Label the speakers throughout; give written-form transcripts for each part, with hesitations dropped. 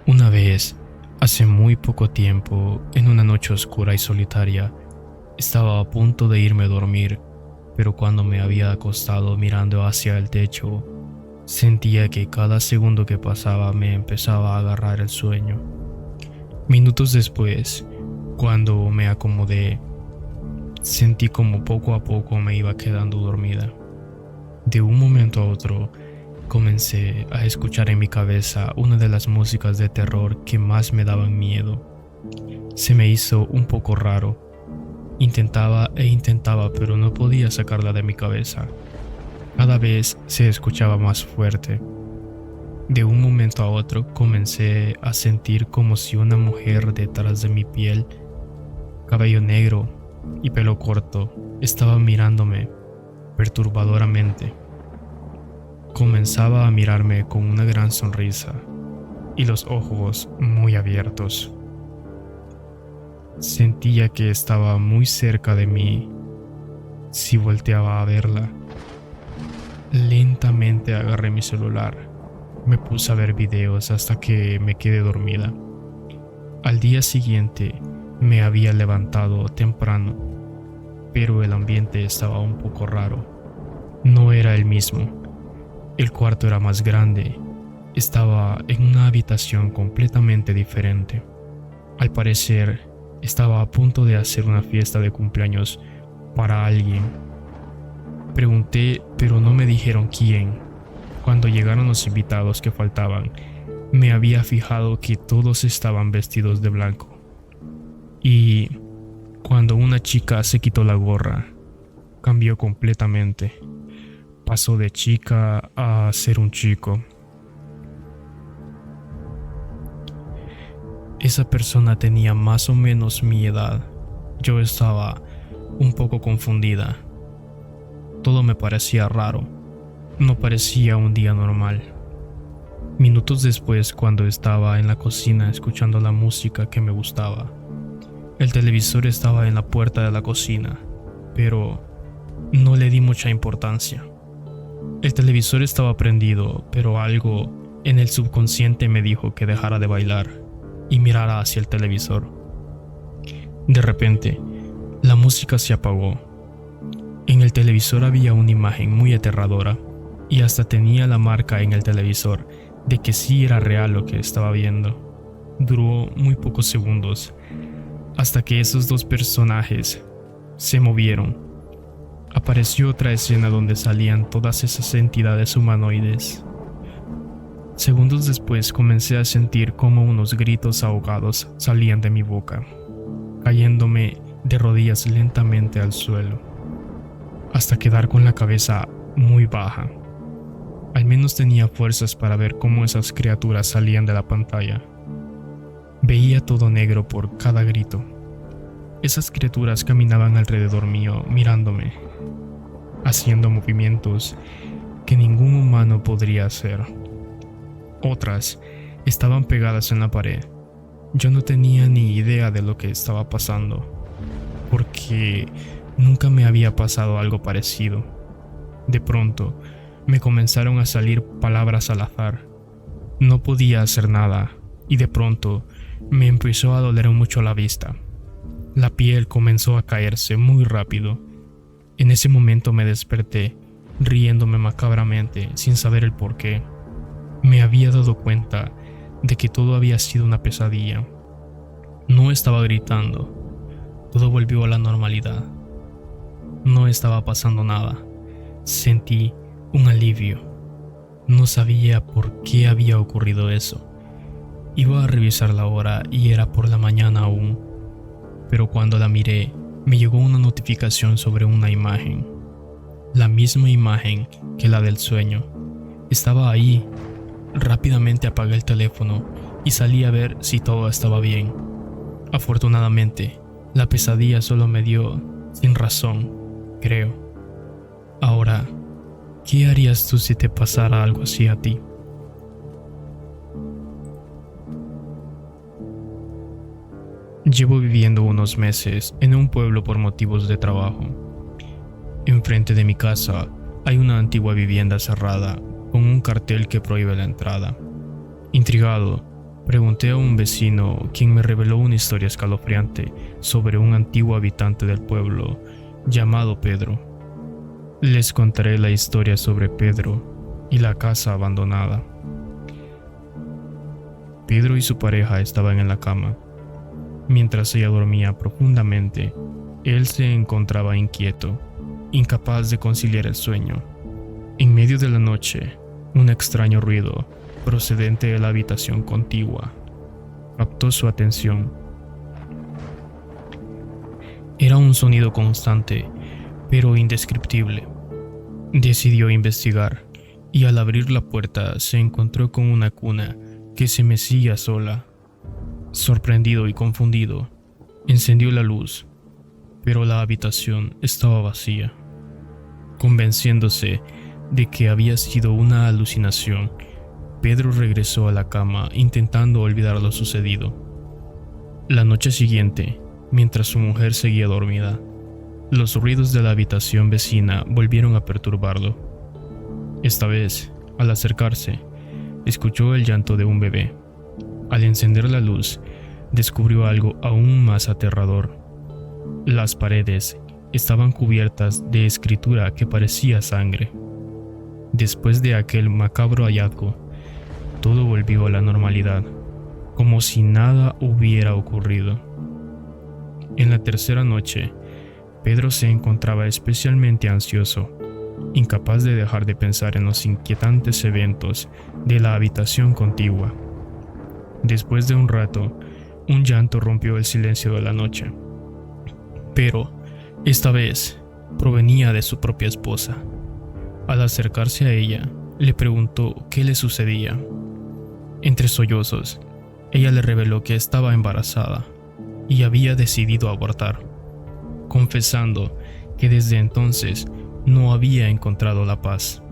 Speaker 1: Una vez, hace muy poco tiempo, en una noche oscura y solitaria, estaba a punto de irme a dormir, pero cuando me había acostado mirando hacia el techo, sentía que cada segundo que pasaba me empezaba a agarrar el sueño. Minutos después, cuando me acomodé, sentí como poco a poco me iba quedando dormida. De un momento a otro, comencé a escuchar en mi cabeza una de las músicas de terror que más me daban miedo. Se me hizo un poco raro. Intentaba e intentaba, pero no podía sacarla de mi cabeza. Cada vez se escuchaba más fuerte. De un momento a otro comencé a sentir como si una mujer detrás de mi piel, cabello negro y pelo corto, estaba mirándome perturbadoramente. Comenzaba a mirarme con una gran sonrisa y los ojos muy abiertos. Sentía que estaba muy cerca de mí si volteaba a verla. Lentamente agarré mi celular, me puse a ver videos hasta que me quedé dormida. Al día siguiente me había levantado temprano, pero el ambiente estaba un poco raro. No era el mismo. El cuarto era más grande. Estaba en una habitación completamente diferente. Al parecer, estaba a punto de hacer una fiesta de cumpleaños para alguien. Pregunté, pero no me dijeron quién. Cuando llegaron los invitados que faltaban, me había fijado que todos estaban vestidos de blanco. Y cuando una chica se quitó la gorra, cambió completamente. Pasó de chica a ser un chico. Esa persona tenía más o menos mi edad. Yo estaba un poco confundida. Todo me parecía raro. No parecía un día normal. Minutos después, cuando estaba en la cocina escuchando la música que me gustaba, el televisor estaba en la puerta de la cocina, pero no le di mucha importancia. El televisor estaba prendido, pero algo en el subconsciente me dijo que dejara de bailar y mirara hacia el televisor. De repente, la música se apagó. En el televisor había una imagen muy aterradora y hasta tenía la marca en el televisor de que sí era real lo que estaba viendo. Duró muy pocos segundos hasta que esos dos personajes se movieron. Apareció otra escena donde salían todas esas entidades humanoides. Segundos después comencé a sentir como unos gritos ahogados salían de mi boca, cayéndome de rodillas lentamente al suelo, hasta quedar con la cabeza muy baja. Al menos tenía fuerzas para ver cómo esas criaturas salían de la pantalla. Veía todo negro por cada grito. Esas criaturas caminaban alrededor mío, mirándome, haciendo movimientos que ningún humano podría hacer. Otras estaban pegadas en la pared. Yo no tenía ni idea de lo que estaba pasando, porque nunca me había pasado algo parecido. De pronto, me comenzaron a salir palabras al azar. No podía hacer nada, y de pronto me empezó a doler mucho la vista. La piel comenzó a caerse muy rápido. En ese momento me desperté, riéndome macabramente, sin saber el por qué. Me había dado cuenta de que todo había sido una pesadilla. No estaba gritando. Todo volvió a la normalidad. No estaba pasando nada. Sentí un alivio. No sabía por qué había ocurrido eso. Iba a revisar la hora y era por la mañana aún. Pero cuando la miré, me llegó una notificación sobre una imagen. La misma imagen que la del sueño. Estaba ahí. Rápidamente apagué el teléfono y salí a ver si todo estaba bien. Afortunadamente, la pesadilla solo me dio sin razón, creo. Ahora, ¿qué harías tú si te pasara algo así a ti? Llevo viviendo unos meses en un pueblo por motivos de trabajo. Enfrente de mi casa hay una antigua vivienda cerrada con un cartel que prohíbe la entrada. Intrigado, Pregunté a un vecino, quien me reveló una historia escalofriante sobre un antiguo habitante del pueblo llamado Pedro. Les contaré la historia sobre Pedro y la casa abandonada. Pedro y su pareja estaban en la cama. Mientras ella dormía profundamente, él se encontraba inquieto, incapaz de conciliar el sueño. En medio de la noche, un extraño ruido procedente de la habitación contigua captó su atención. Era un sonido constante, pero indescriptible. Decidió investigar, y al abrir la puerta se encontró con una cuna que se mecía sola. Sorprendido y confundido, encendió la luz, pero la habitación estaba vacía. Convenciéndose de que había sido una alucinación, Pedro regresó a la cama intentando olvidar lo sucedido. La noche siguiente, mientras su mujer seguía dormida, los ruidos de la habitación vecina volvieron a perturbarlo. Esta vez, al acercarse, escuchó el llanto de un bebé. Al encender la luz, descubrió algo aún más aterrador. Las paredes estaban cubiertas de escritura que parecía sangre. Después de aquel macabro hallazgo, todo volvió a la normalidad, como si nada hubiera ocurrido. En la tercera noche, Pedro se encontraba especialmente ansioso, incapaz de dejar de pensar en los inquietantes eventos de la habitación contigua. Después de un rato, un llanto rompió el silencio de la noche, pero esta vez provenía de su propia esposa. Al acercarse a ella, le preguntó qué le sucedía. Entre sollozos, ella le reveló que estaba embarazada y había decidido abortar, confesando que desde entonces no había encontrado la paz.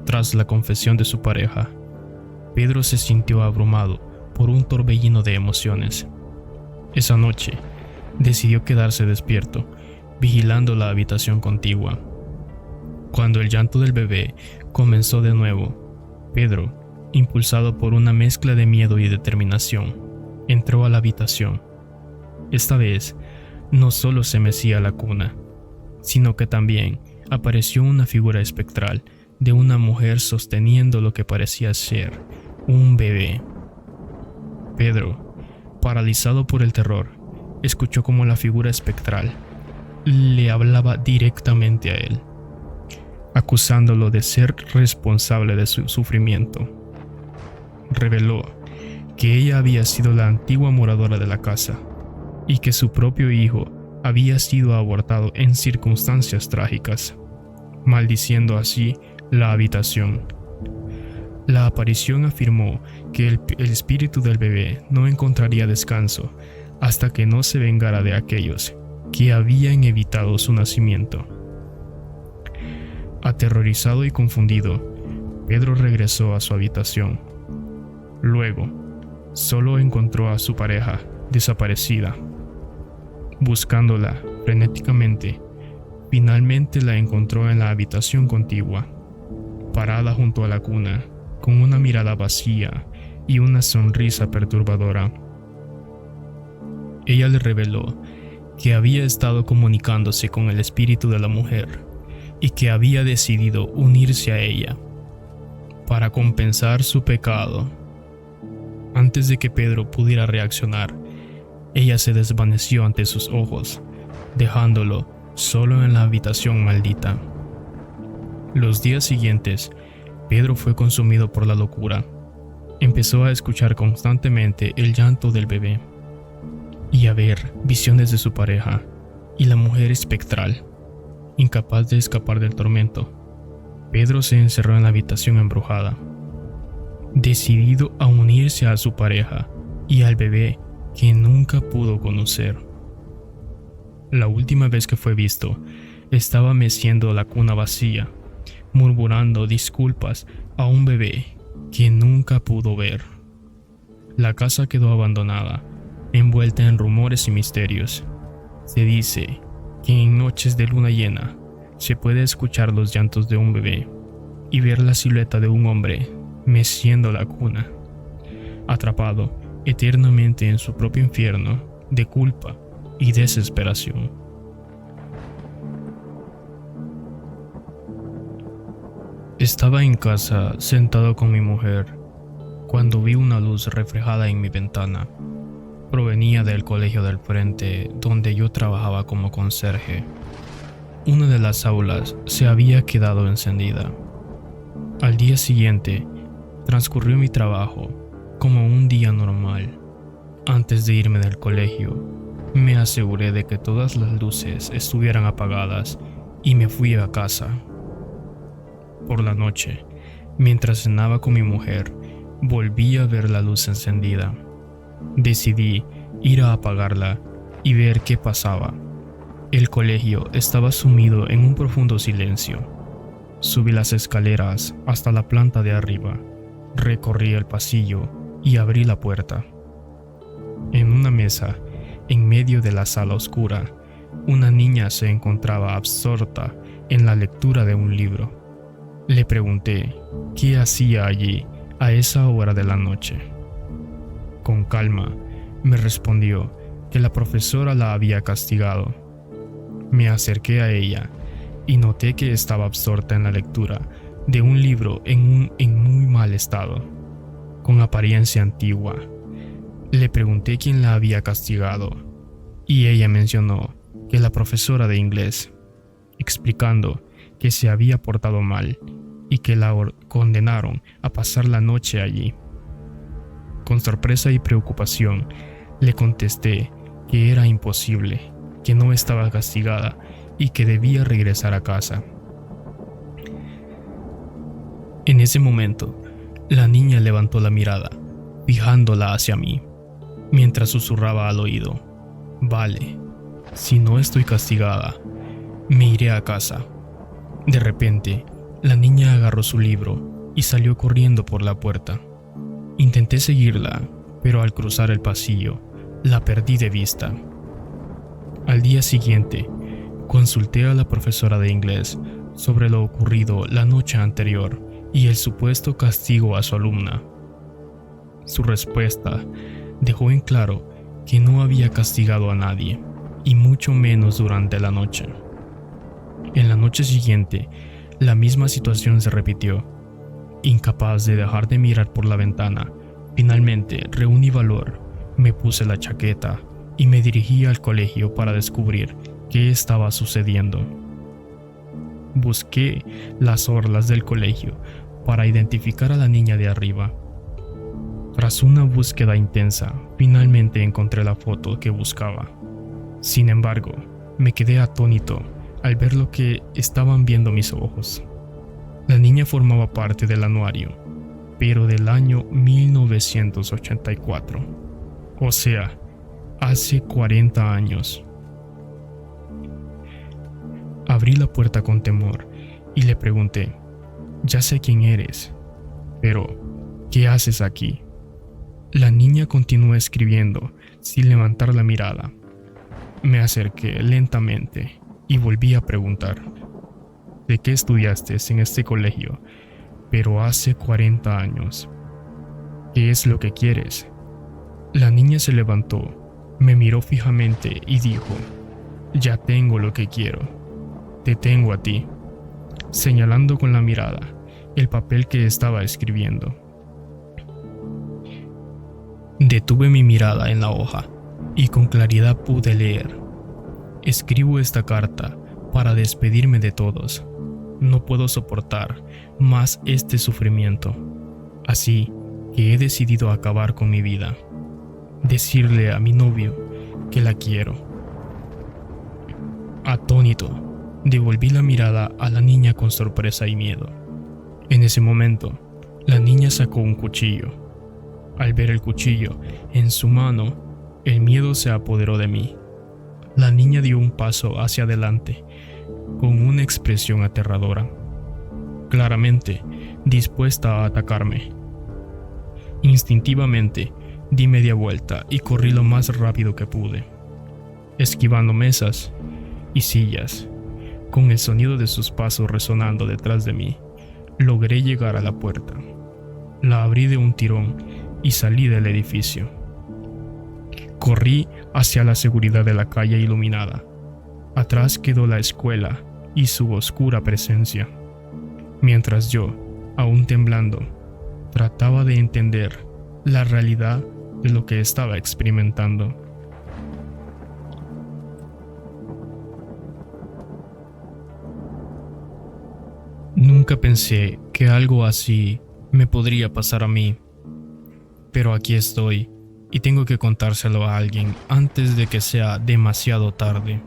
Speaker 1: Tras la confesión de su pareja, Pedro se sintió abrumado por un torbellino de emociones. Esa noche, decidió quedarse despierto, vigilando la habitación contigua. Cuando el llanto del bebé comenzó de nuevo, Pedro, impulsado por una mezcla de miedo y determinación, entró a la habitación. Esta vez, no solo se mecía la cuna, sino que también apareció una figura espectral de una mujer sosteniendo lo que parecía ser un bebé. Pedro, paralizado por el terror, escuchó cómo la figura espectral le hablaba directamente a él, acusándolo de ser responsable de su sufrimiento. Reveló que ella había sido la antigua moradora de la casa y que su propio hijo había sido abortado en circunstancias trágicas, maldiciendo así la habitación. La aparición afirmó que el espíritu del bebé no encontraría descanso hasta que no se vengara de aquellos que habían evitado su nacimiento. Aterrorizado y confundido, Pedro regresó a su habitación. Luego, solo encontró a su pareja desaparecida. Buscándola frenéticamente, finalmente la encontró en la habitación contigua, parada junto a la cuna, con una mirada vacía y una sonrisa perturbadora. Ella le reveló que había estado comunicándose con el espíritu de la mujer y que había decidido unirse a ella para compensar su pecado. Antes de que Pedro pudiera reaccionar, ella se desvaneció ante sus ojos, dejándolo solo en la habitación maldita. Los días siguientes, Pedro fue consumido por la locura. Empezó a escuchar constantemente el llanto del bebé y a ver visiones de su pareja y la mujer espectral. Incapaz de escapar del tormento, Pedro se encerró en la habitación embrujada, decidido a unirse a su pareja y al bebé que nunca pudo conocer. La última vez que fue visto, estaba meciendo la cuna vacía, murmurando disculpas a un bebé que nunca pudo ver. La casa quedó abandonada, envuelta en rumores y misterios. Se dice que en noches de luna llena se puede escuchar los llantos de un bebé y ver la silueta de un hombre meciendo la cuna. atrapado eternamente en su propio infierno de culpa y desesperación. Estaba en casa sentado con mi mujer cuando vi una luz reflejada en mi ventana. Provenía del colegio del frente donde yo trabajaba como conserje. Una de las aulas se había quedado encendida. Al día siguiente, transcurrió mi trabajo como un día normal. Antes de irme del colegio, me aseguré de que todas las luces estuvieran apagadas y me fui a casa. Por la noche, mientras cenaba con mi mujer, volví a ver la luz encendida. Decidí ir a apagarla y ver qué pasaba. El colegio estaba sumido en un profundo silencio. Subí las escaleras hasta la planta de arriba, recorrí el pasillo y abrí la puerta. En una mesa, en medio de la sala oscura, una niña se encontraba absorta en la lectura de un libro. Le pregunté qué hacía allí a esa hora de la noche. Con calma, me respondió que la profesora la había castigado. Me acerqué a ella y noté que estaba absorta en la lectura de un libro en muy mal estado, con apariencia antigua. Le pregunté quién la había castigado y ella mencionó que la profesora de inglés, explicando que se había portado mal y que la condenaron a pasar la noche allí. Con sorpresa y preocupación, le contesté que era imposible, que no estaba castigada y que debía regresar a casa. En ese momento, la niña levantó la mirada, fijándola hacia mí, mientras susurraba al oído: «Vale, si no estoy castigada, me iré a casa». De repente, la niña agarró su libro y salió corriendo por la puerta. Intenté seguirla, pero al cruzar el pasillo, la perdí de vista. Al día siguiente, consulté a la profesora de inglés sobre lo ocurrido la noche anterior y el supuesto castigo a su alumna. Su respuesta dejó en claro que no había castigado a nadie, y mucho menos durante la noche. En la noche siguiente, la misma situación se repitió. Incapaz de dejar de mirar por la ventana, finalmente reuní valor, me puse la chaqueta y me dirigí al colegio para descubrir qué estaba sucediendo. Busqué las orlas del colegio para identificar a la niña de arriba. Tras una búsqueda intensa, finalmente encontré la foto que buscaba. Sin embargo, me quedé atónito al ver lo que estaban viendo mis ojos. La niña formaba parte del anuario, pero del año 1984, o sea, hace 40 años. Abrí la puerta con temor y le pregunté: «Ya sé quién eres, pero ¿qué haces aquí?». La niña continuó escribiendo sin levantar la mirada. Me acerqué lentamente y volví a preguntar: «¿De qué estudiaste en este colegio, pero hace 40 años? ¿Qué es lo que quieres?». La niña se levantó, me miró fijamente y dijo: «Ya tengo lo que quiero. Te tengo a ti», señalando con la mirada el papel que estaba escribiendo. Detuve mi mirada en la hoja y con claridad pude leer: «Escribo esta carta para despedirme de todos. No puedo soportar más este sufrimiento, así que he decidido acabar con mi vida. Decirle a mi novio que la quiero». Atónito, devolví la mirada a la niña con sorpresa y miedo. En ese momento, la niña sacó un cuchillo. Al ver el cuchillo en su mano, el miedo se apoderó de mí. La niña dio un paso hacia adelante, con una expresión aterradora, claramente dispuesta a atacarme. Instintivamente, di media vuelta y corrí lo más rápido que pude, esquivando mesas y sillas. Con el sonido de sus pasos resonando detrás de mí, logré llegar a la puerta. La abrí de un tirón y salí del edificio. Corrí hacia la seguridad de la calle iluminada. Atrás quedó la escuela y su oscura presencia, mientras yo, aún temblando, trataba de entender la realidad de lo que estaba experimentando. Nunca pensé que algo así me podría pasar a mí, pero aquí estoy y tengo que contárselo a alguien antes de que sea demasiado tarde.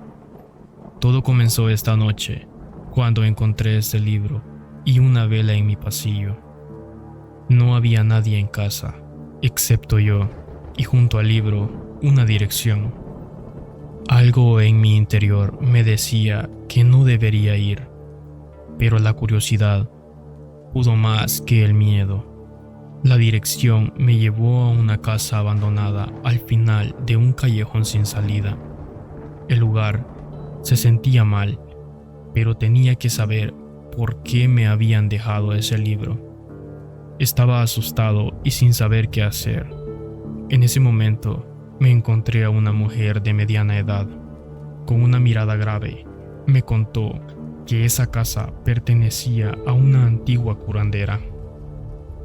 Speaker 1: Todo comenzó esta noche, cuando encontré este libro y una vela en mi pasillo. No había nadie en casa, excepto yo, y junto al libro, una dirección. Algo en mi interior me decía que no debería ir, pero la curiosidad pudo más que el miedo. La dirección me llevó a una casa abandonada al final de un callejón sin salida. El lugar se sentía mal, pero tenía que saber por qué me habían dejado ese libro. Estaba asustado y sin saber qué hacer. En ese momento me encontré a una mujer de mediana edad. Con una mirada grave, me contó que esa casa pertenecía a una antigua curandera,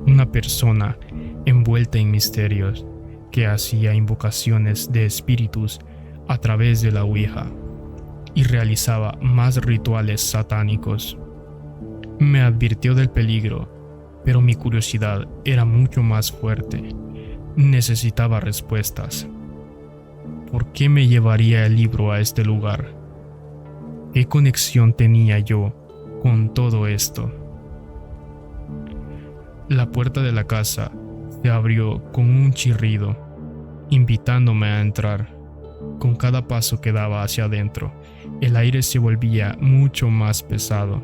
Speaker 1: una persona envuelta en misterios que hacía invocaciones de espíritus a través de la Ouija y realizaba más rituales satánicos. Me advirtió del peligro, pero mi curiosidad era mucho más fuerte. Necesitaba respuestas. ¿Por qué me llevaría el libro a este lugar? ¿Qué conexión tenía yo con todo esto? La puerta de la casa se abrió con un chirrido, invitándome a entrar. Con cada paso que daba hacia adentro, el aire se volvía mucho más pesado,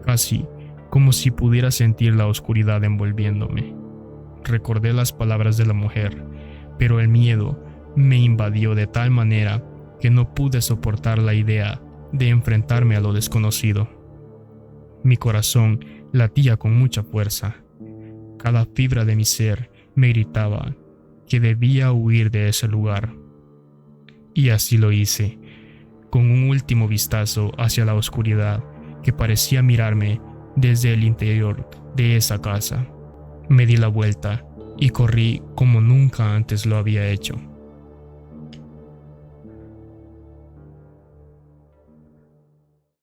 Speaker 1: casi como si pudiera sentir la oscuridad envolviéndome. Recordé las palabras de la mujer, pero el miedo me invadió de tal manera que no pude soportar la idea de enfrentarme a lo desconocido. Mi corazón latía con mucha fuerza. Cada fibra de mi ser me gritaba que debía huir de ese lugar. Y así lo hice, con un último vistazo hacia la oscuridad que parecía mirarme desde el interior de esa casa. Me di la vuelta y corrí como nunca antes lo había hecho.